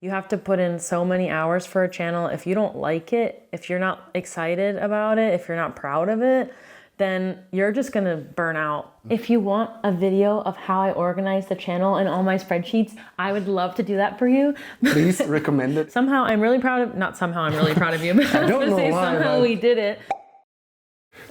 You have to put in so many hours for a channel. If you don't like it, if you're not excited about it, if you're not proud of it, then you're just gonna burn out. If you want a video of how I organize the channel and all my spreadsheets, I would love to do that for you. Please recommend it. Somehow I'm really proud of, not somehow I'm really proud of you, but I was gonna say somehow we did it.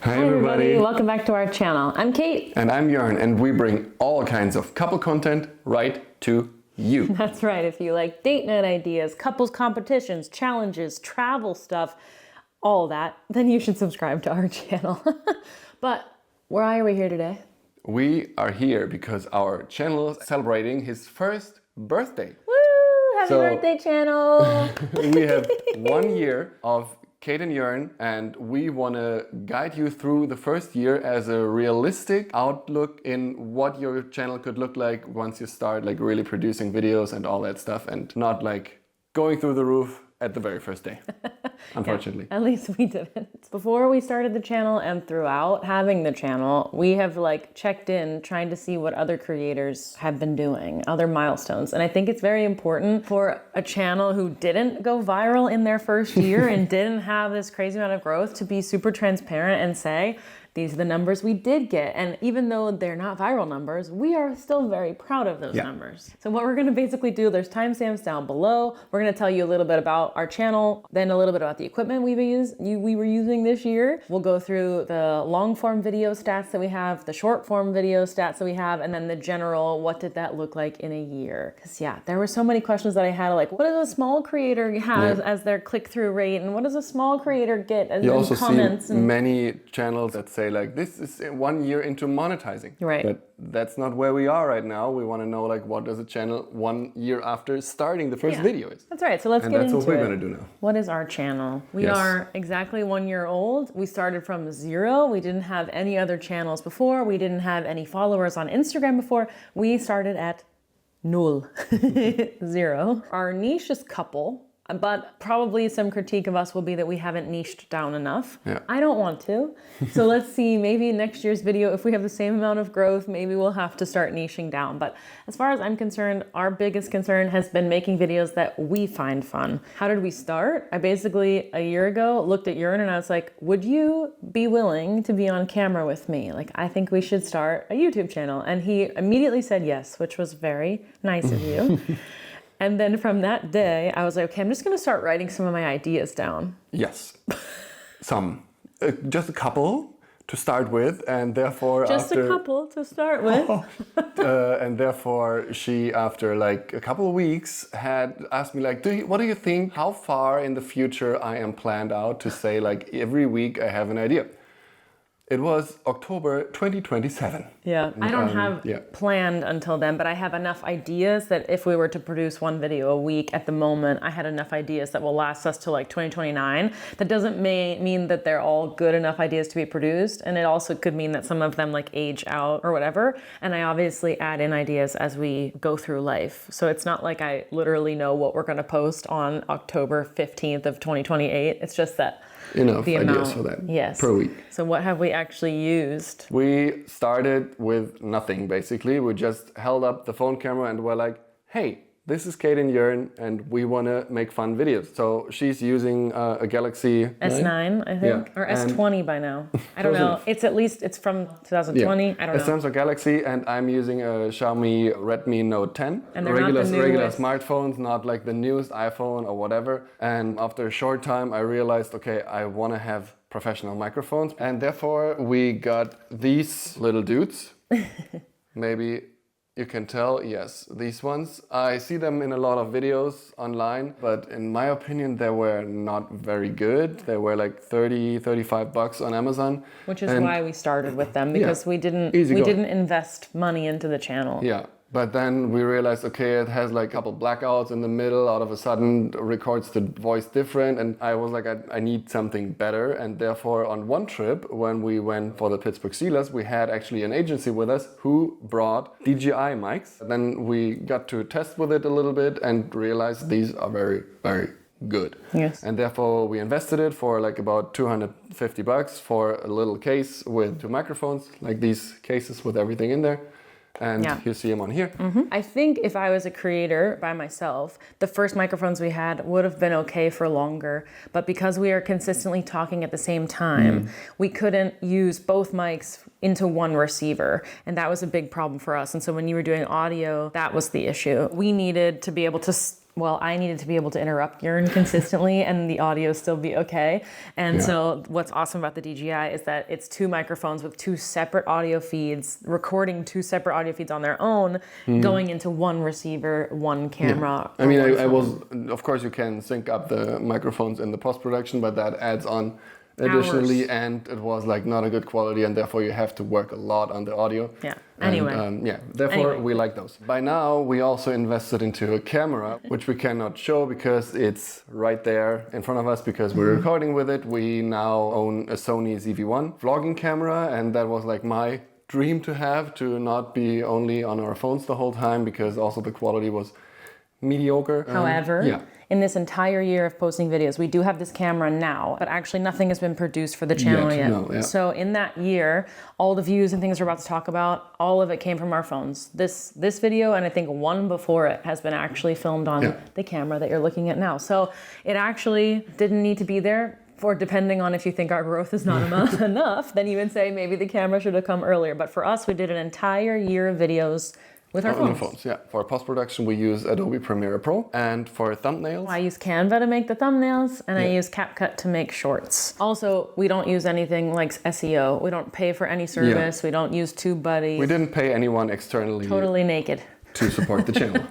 Hi everybody. Welcome back to our channel. I'm Kate. And I'm Jörn, and we bring all kinds of couple content right to you. That's right. If you like date night ideas, couples competitions, challenges, travel stuff, all that, then you should subscribe to our channel. But why are we here today? We are here because our channel is celebrating his first birthday. Woo! Happy birthday, channel! We have 1 year of Kate and Jörn, and we want to guide you through the first year as a realistic outlook in what your channel could look like once you start like really producing videos and all that stuff, and not like going through the roof at the very first day, unfortunately. Yeah, at least we didn't. Before we started the channel and throughout having the channel, we have like checked in trying to see what other creators have been doing, other milestones. And I think it's very important for a channel who didn't go viral in their first year and didn't have this crazy amount of growth to be super transparent and say, these are the numbers we did get. And even though they're not viral numbers, we are still very proud of those numbers. So what we're gonna basically do, there's timestamps down below. We're gonna tell you a little bit about our channel, then a little bit about the equipment we were using this year. We'll go through the long form video stats that we have, the short form video stats that we have, and then the general, what did that look like in a year? Because yeah, there were so many questions that I had, like what does a small creator have as their click-through rate? And what does a small creator get as also comments? See many channels that say like, this is 1 year into monetizing. Right. But that's not where we are right now. We want to know like what does a channel 1 year after starting the first video is. That's right. So let's get into it. And that's what we're going to do now. What is our channel? We are exactly 1 year old. We started from 0. We didn't have any other channels before. We didn't have any followers on Instagram before. We started at 0. 0. Our niche is couple. But probably some critique of us will be that we haven't niched down enough. Yeah. I don't want to. So let's see, maybe next year's video, if we have the same amount of growth, maybe we'll have to start niching down. But as far as I'm concerned, our biggest concern has been making videos that we find fun. How did we start? I basically, a year ago, looked at Jörn and I was like, would you be willing to be on camera with me? Like, I think we should start a YouTube channel. And he immediately said yes, which was very nice of you. And then from that day, I was like, okay, I'm just gonna start writing some of my ideas down. Yes, some. Just a couple to start with, and therefore Just a couple to start with. And therefore she, after like a couple of weeks, had asked me like, what do you think, how far in the future I am planned out to say like every week I have an idea? It was October 2027. Yeah, I don't have planned until then, but I have enough ideas that if we were to produce 1 video a week at the moment, I had enough ideas that will last us to like 2029. That doesn't mean that they're all good enough ideas to be produced. And it also could mean that some of them like age out or whatever. And I obviously add in ideas as we go through life. So it's not like I literally know what we're gonna post on October 15th of 2028. It's just that enough ideas for that per week. So what have we actually used? We started with nothing, basically. We just held up the phone camera and were like, hey, this is Kate and Jörn, and we want to make fun videos. So she's using a Galaxy S9, I think, or S20 by now. I don't know. It's from 2020. I don't know. S10's a Galaxy, and I'm using a Xiaomi Redmi Note 10. And they're regular not the newest smartphones, not like the newest iPhone or whatever. And after a short time, I realized, okay, I want to have professional microphones, and therefore we got these little dudes. Maybe you can tell, yes, these ones. I see them in a lot of videos online, but in my opinion, they were not very good. They were like 30, 35 bucks on Amazon. Which is why we started with them, because we didn't invest money into the channel. Yeah. But then we realized, okay, it has like a couple blackouts in the middle, out of a sudden records the voice different. And I was like, I need something better. And therefore on one trip, when we went for the Pittsburgh Steelers, we had actually an agency with us who brought DJI mics. Then we got to test with it a little bit and realized these are very, very good. Yes. And therefore we invested it for like about 250 bucks for a little case with 2 microphones, like these cases with everything in there. and Yeah. you see them on here. I think if I was a creator by myself, the first microphones we had would have been okay for longer. But because we are consistently talking at the same time, we couldn't use both mics into one receiver. And that was a big problem for us. And so when you were doing audio, that was the issue. We needed to be able to I needed to be able to interrupt Jörn consistently and the audio still be okay. And so what's awesome about the DJI is that it's 2 microphones with 2 separate audio feeds, recording 2 separate audio feeds on their own, going into one receiver, one camera. I mean, I was, of course you can sync up the microphones in the post-production, but that adds on additionally, Hours. and it was like not a good quality, and therefore you have to work a lot on the audio. Yeah. And, Anyway. therefore we like those. By now we also invested into a camera, which we cannot show because it's right there in front of us because we're recording with it. We now own a Sony ZV-1 vlogging camera, and that was like my dream to have, to not be only on our phones the whole time, because also the quality was mediocre. However, in this entire year of posting videos, we do have this camera now, but actually nothing has been produced for the channel yet. No, yeah. So in that year, all the views and things we're about to talk about, all of it came from our phones. This video, and I think one before it, has been actually filmed on the camera that you're looking at now. So it actually didn't need to be there. For depending on if you think our growth is not enough, then you would say maybe the camera should have come earlier. But for us, we did an entire year of videos with our phones. Yeah. For post-production, we use Adobe Premiere Pro, and for thumbnails, I use Canva to make the thumbnails, and I use CapCut to make shorts. Also, we don't use anything like SEO. We don't pay for any service. We don't use TubeBuddy. we didn't pay anyone externally Totally naked. to support the channel.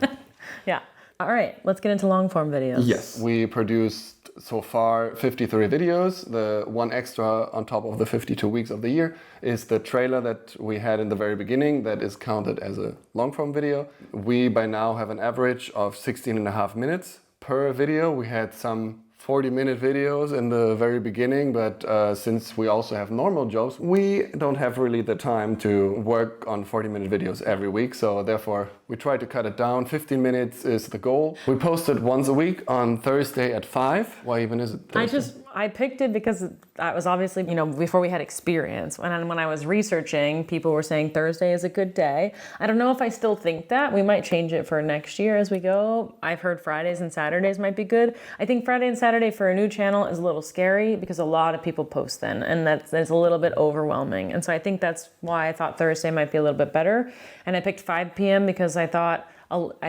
Yeah. All right, let's get into long form videos. Yes, we produced so far 53 videos. The one extra on top of the 52 weeks of the year is the trailer that we had in the very beginning that is counted as a long form video. We by now have an average of 16.5 minutes per video. We had some 40-minute videos in the very beginning, but since we also have normal jobs, we don't have really the time to work on 40-minute videos every week, so therefore we try to cut it down. 15 minutes is the goal. We post it once a week on Thursday at 5. Why even is it Thursday? I picked it because that was obviously, before we had experience. And when I was researching, people were saying Thursday is a good day. I don't know if I still think that. We might change it for next year as we go. I've heard Fridays and Saturdays might be good. I think Friday and Saturday for a new channel is a little scary because a lot of people post then, and that's a little bit overwhelming. And so I think that's why I thought Thursday might be a little bit better. And I picked 5 p.m. because I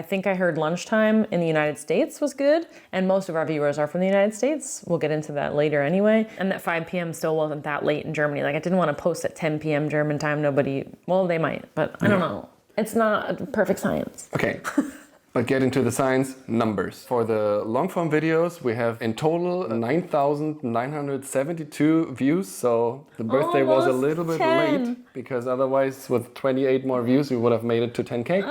think I heard lunchtime in the United States was good, and most of our viewers are from the United States. We'll get into that later anyway. And that 5 p.m. still wasn't that late in Germany. Like, I didn't want to post at 10 p.m. German time. They might, but I don't know. It's not perfect science. Okay. But getting to the science, numbers. For the long form videos, we have in total 9,972 views. So the birthday was a little bit 10. late, because otherwise with 28 more views, we would have made it to 10K.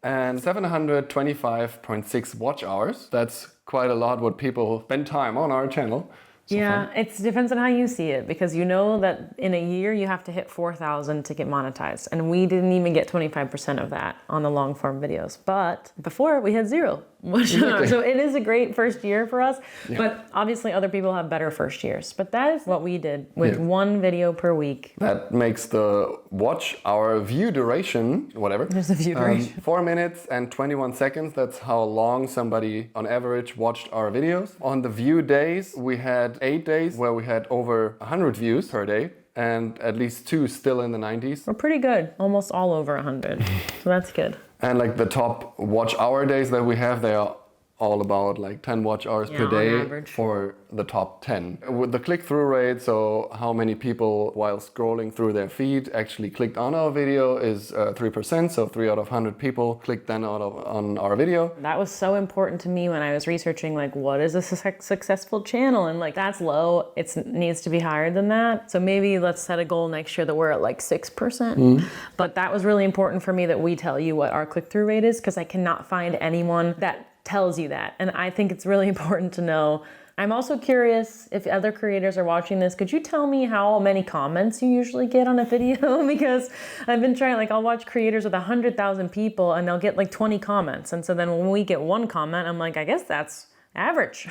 And 725.6 watch hours. That's quite a lot what people spend time on our channel. It depends on how you see it, because you know that in a year you have to hit 4,000 to get monetized, and we didn't even get 25% of that on the long form videos. But before we had 0. So it is a great first year for us, but obviously other people have better first years. But that is what we did with 1 video per week. That makes the watch hour view duration, whatever. There's a view duration. 4 minutes and 21 seconds. That's how long somebody on average watched our videos. On the view days, we had 8 days where we had over 100 views per day, and at least 2 still in the 90s. We're pretty good, almost all over 100. So that's good. And like the top watch hour days that we have, they are all about like 10 watch hours per day for the top 10. With the click-through rate, so how many people while scrolling through their feed actually clicked on our video, is 3%. So 3 out of 100 people clicked then on our video. That was so important to me when I was researching like what is a successful channel, and like that's low. It needs to be higher than that. So maybe let's set a goal next year that we're at like 6%. But that was really important for me that we tell you what our click-through rate is, because I cannot find anyone that tells you that. And I think it's really important to know. I'm also curious if other creators are watching this, could you tell me how many comments you usually get on a video? Because I've been trying, I'll watch creators with 100,000 people and they'll get like 20 comments. And so then when we get 1 comment, I'm like, I guess that's average.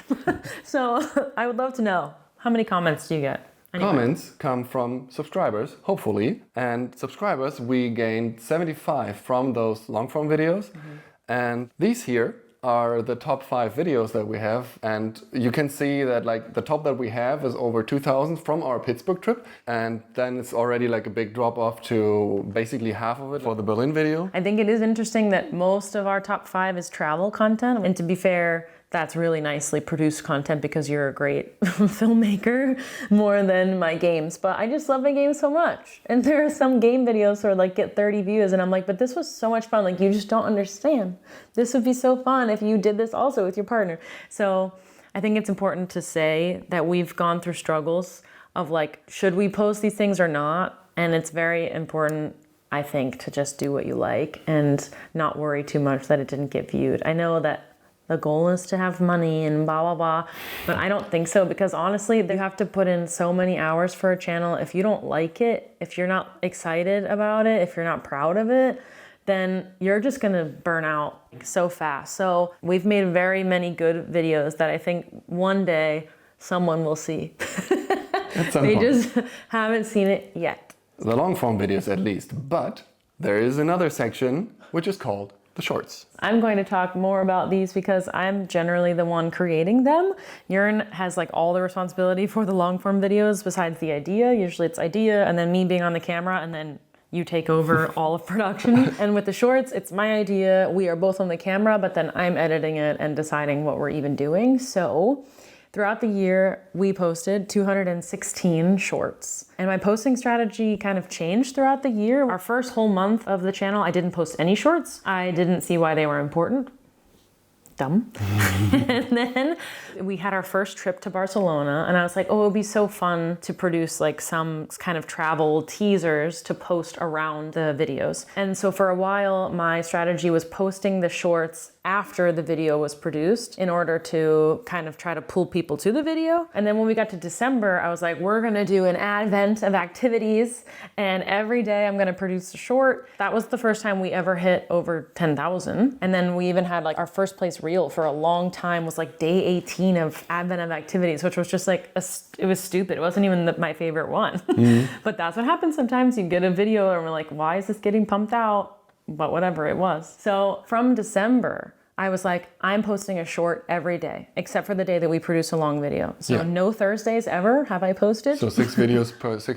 So I would love to know, how many comments do you get? Comments come from subscribers, hopefully. And subscribers, we gained 75 from those long form videos. And these here are the top 5 videos that we have, and you can see that like the top that we have is over 2,000 from our Pittsburgh trip, and then it's already like a big drop off to basically half of it for the Berlin video. I think it is interesting that most of our top 5 is travel content, and to be fair, that's really nicely produced content because you're a great filmmaker more than my games. But I just love my games so much. And there are some game videos where like get 30 views and I'm like, but this was so much fun. Like you just don't understand. This would be so fun if you did this also with your partner. So I think it's important to say that we've gone through struggles of like, should we post these things or not? And it's very important, I think, to just do what you like and not worry too much that it didn't get viewed. I know that the goal is to have money and blah, blah, blah. But I don't think so, because honestly, you have to put in so many hours for a channel. If you don't like it, if you're not excited about it, if you're not proud of it, then you're just gonna burn out so fast. So we've made very many good videos that I think one day someone will see. They just haven't seen it yet. The long form videos at least, but there is another section which is called the shorts. I'm going to talk more about these because I'm generally the one creating them. Jörn has like all the responsibility for the long form videos besides the idea. Usually it's idea and then me being on the camera, and then you take over all of production. And with the shorts, it's my idea. We are both on the camera, but then I'm editing it and deciding what we're even doing. So throughout the year, we posted 216 shorts. And my posting strategy kind of changed throughout the year. Our first whole month of the channel, I didn't post any shorts. I didn't see why they were important. Dumb. And then we had our first trip to Barcelona, and I was like, oh, it would be so fun to produce like some kind of travel teasers to post around the videos. And so for a while, my strategy was posting the shorts after the video was produced in order to kind of try to pull people to the video. And then when we got to December, I was like, we're gonna do an advent of activities, and every day I'm gonna produce a short. That was the first time we ever hit over 10,000. And then we even had like our first place reel for a long time was like day 18 of advent of activities, which was just like, it was stupid. It wasn't even my favorite one. But that's what happens sometimes. You get a video and we're like, why is this getting pumped out? But whatever it was. So from December, I was like, I'm posting a short every day, except for the day that we produce a long video. So no Thursdays ever have I posted. So 6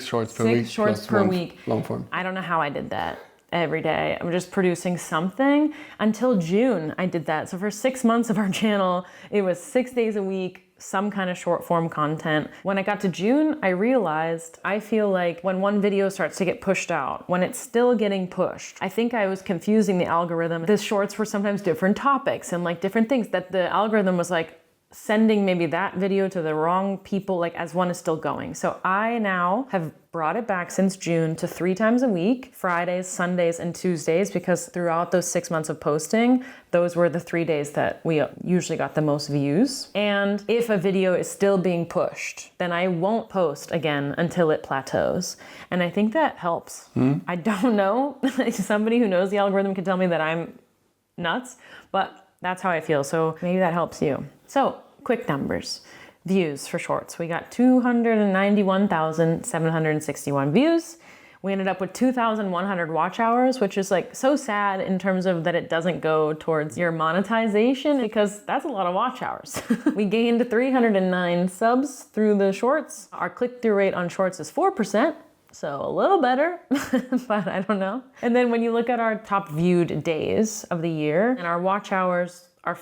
shorts per week. 6 shorts per week. Long form. I don't know how I did that every day. I'm just producing something. Until June, I did that. So for 6 months of our channel, it was 6 days a week, some kind of short form content. When I got to June, I realized I feel like when one video starts to get pushed out, when it's still getting pushed, I think I was confusing the algorithm. The shorts were sometimes different topics and like different things that the algorithm was like sending maybe that video to the wrong people, like as one is still going. So I now have brought it back since June to 3 times a week, Fridays, Sundays, and Tuesdays, because throughout those 6 months of posting, those were the 3 days that we usually got the most views. And if a video is still being pushed, then I won't post again until it plateaus. And I think that helps. I don't know. Somebody who knows the algorithm can tell me that I'm nuts, but that's how I feel. So maybe that helps you. So quick numbers. Views for shorts. We got 291,761 views. We ended up with 2,100 watch hours, which is like so sad in terms of that it doesn't go towards your monetization, because that's a lot of watch hours. We gained 309 subs through the shorts. Our click-through rate on shorts is 4%. So a little better, but I don't know. And then when you look at our top viewed days of the year and our watch hours, our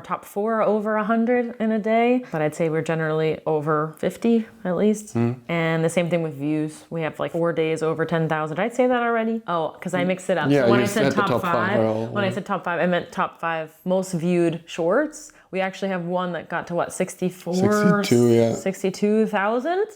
top 4 are over 100 in a day, but I'd say we're generally over 50 at least. And the same thing with views. We have like 4 days over 10,000. Did I say that already? Oh, because I mixed it up. Yeah, So when you I said said top 5, when I said top 5, I meant top 5 most viewed shorts. We actually have one that got to what, 62,000,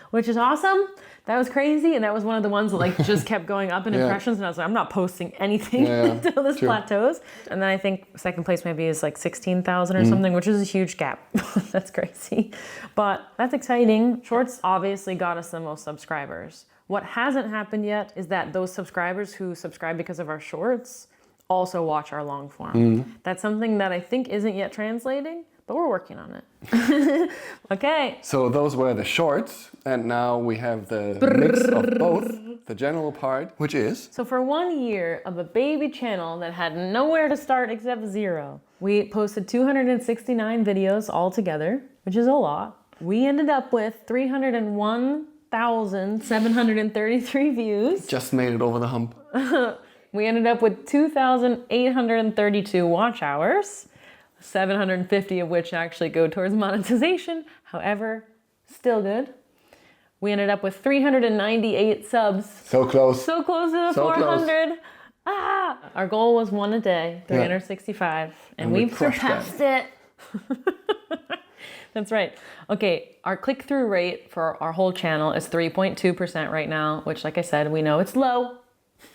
which is awesome. That was crazy, and that was one of the ones that like just kept going up in impressions, and I was like, I'm not posting anything until this plateaus. And then I think second place maybe is like 16,000 or something, which is a huge gap. That's crazy, but that's exciting. Shorts obviously got us the most subscribers. What hasn't happened yet is that those subscribers who subscribe because of our shorts also watch our long form. That's something that I think isn't yet translating, but we're working on it. Okay. So those were the shorts, and now we have the mix of both, the general part, which is... So for 1 year of a baby channel that had nowhere to start except 0, we posted 269 videos altogether, which is a lot. We ended up with 301,733 views. Just made it over the hump. We ended up with 2,832 watch hours, 750 of which actually go towards monetization. However, still good. We ended up with 398 subs. So close. So close to the So 400. Ah! Our goal was 1 a day, 365, and we've surpassed it. That's right. Okay, our click-through rate for our whole channel is 3.2% right now, which, like I said, we know it's low.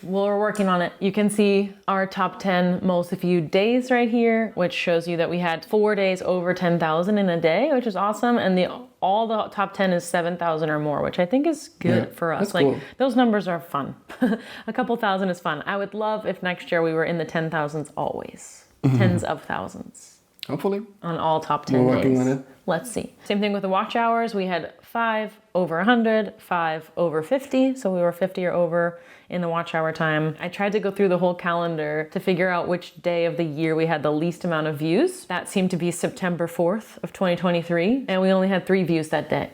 We're working on it. You can see our top 10 most viewed days right here, which shows you that we had 4 days over 10,000 in a day, which is awesome. And all the top 10 is 7,000 or more, which I think is good for us. That's cool. Those numbers are fun. A couple thousand is fun. I would love if next year we were in the 10,000s always. Tens of thousands. Hopefully. On all top 10 We're working days. on it. Let's see. Same thing with the watch hours. We had 5 over 100, 5 over 50. So we were 50 or over in the watch hour time. I tried to go through the whole calendar to figure out which day of the year we had the least amount of views. That seemed to be September 4th of 2023. And we only had 3 views that day.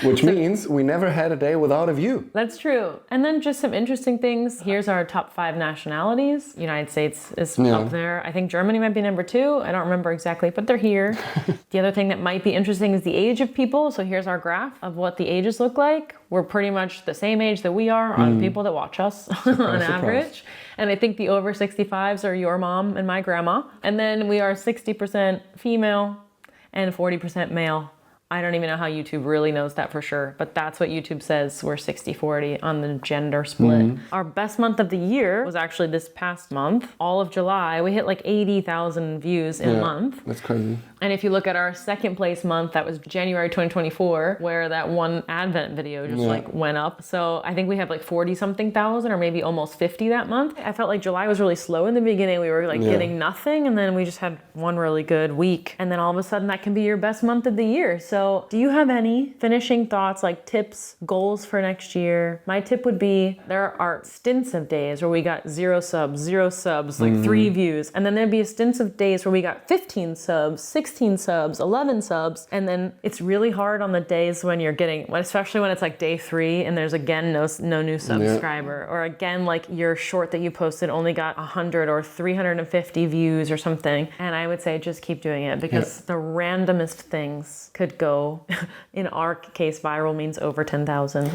Which means we never had a day without a view. That's true. And then just some interesting things. Here's our top 5 nationalities. United States is up there. I think Germany might be number 2. I don't remember exactly, but they're here. The other thing that might be interesting is the age of people. So here's our graph of what the ages look like. We're pretty much the same age that we are on people that watch us on average. And I think the over 65s are your mom and my grandma. And then we are 60% female and 40% male. I don't even know how YouTube really knows that for sure, but that's what YouTube says. We're 60-40 on the gender split. Our best month of the year was actually this past month. All of July, we hit like 80,000 views in a month. That's crazy. And if you look at our second place month, that was January 2024, where that one Advent video just like went up. So I think we have like 40 something thousand or maybe almost 50 that month. I felt like July was really slow in the beginning. We were like getting nothing. And then we just had one really good week. And then all of a sudden that can be your best month of the year. So do you have any finishing thoughts, like tips, goals for next year? My tip would be there are stints of days where we got 0 subs, like 3 views. And then there'd be stints of days where we got 15 subs, 16 subs, 11 subs. And then it's really hard on the days when you're getting, especially when it's like day 3 and there's again no new subscriber. Or again, like your short that you posted only got 100 or 350 views or something. And I would say just keep doing it because the randomest things could go. In our case, viral means over 10,000.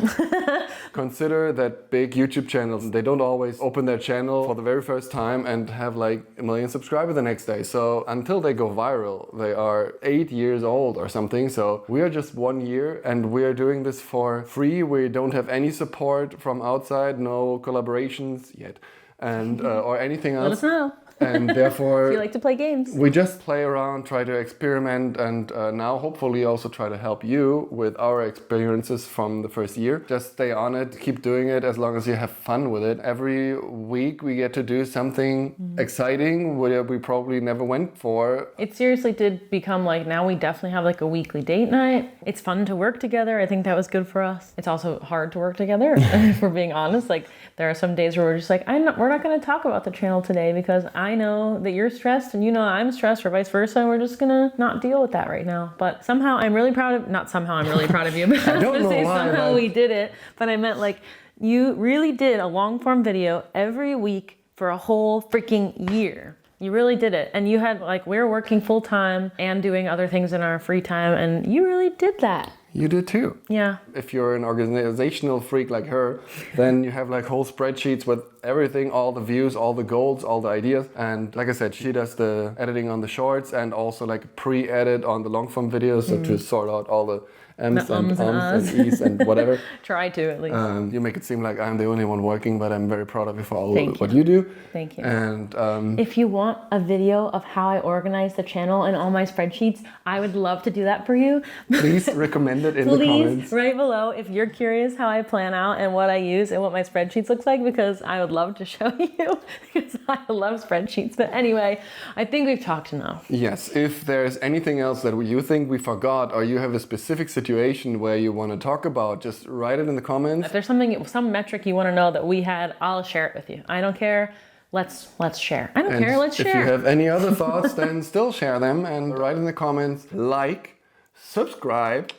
Consider that big YouTube channels, they don't always open their channel for the very first time and have like 1 million subscribers the next day. So until they go viral, they are 8 years old or something. So we are just 1 year and we are doing this for free. We don't have any support from outside, no collaborations yet, and or anything else. Let us know. And therefore, if you like to play games, we just play around, try to experiment, and now hopefully also try to help you with our experiences from the first year. Just stay on it, keep doing it as long as you have fun with it. Every week we get to do something exciting where we probably never went for. It seriously did become like, now we definitely have like a weekly date night. It's fun to work together. I think that was good for us. It's also hard to work together, if we're being honest. Like there are some days where we're just like, we're not going to talk about the channel today because I know that you're stressed and you know I'm stressed or vice versa. And we're just gonna not deal with that right now. But somehow I'm really proud of, not somehow I'm really proud of you, but I was gonna say somehow we did it. But I meant like you really did a long form video every week for a whole freaking year. You really did it. And you had like, we were working full time and doing other things in our free time. And you really did that. You did too. Yeah. If you're an organizational freak like her, then you have like whole spreadsheets with everything, all the views, all the goals, all the ideas. And like I said, she does the editing on the shorts and also like pre-edit on the long form videos so to sort out all the M's and ums and E's and whatever. Try to at least. You make it seem like I'm the only one working, but I'm very proud of you for all what you do. Thank you. And if you want a video of how I organize the channel and all my spreadsheets, I would love to do that for you. Please recommend recommend it in the comments. Please, right below, if you're curious how I plan out and what I use and what my spreadsheets looks like, because I would love to show you, because I love spreadsheets. But anyway, I think we've talked enough. Yes, if there's anything else that you think we forgot, or you have a specific situation where you want to talk about, just write it in the comments. If there's some metric you want to know that we had, I'll share it with you. I don't care. Let's share. I don't care. Let's share. If you have any other thoughts, then still share them and write in the comments. Like, subscribe,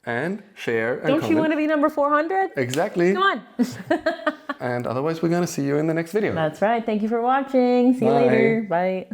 and share. And Don't you want to be number 400? Exactly. Come on. And otherwise, we're gonna see you in the next video. That's right. Thank you for watching. See you Bye. later. Bye.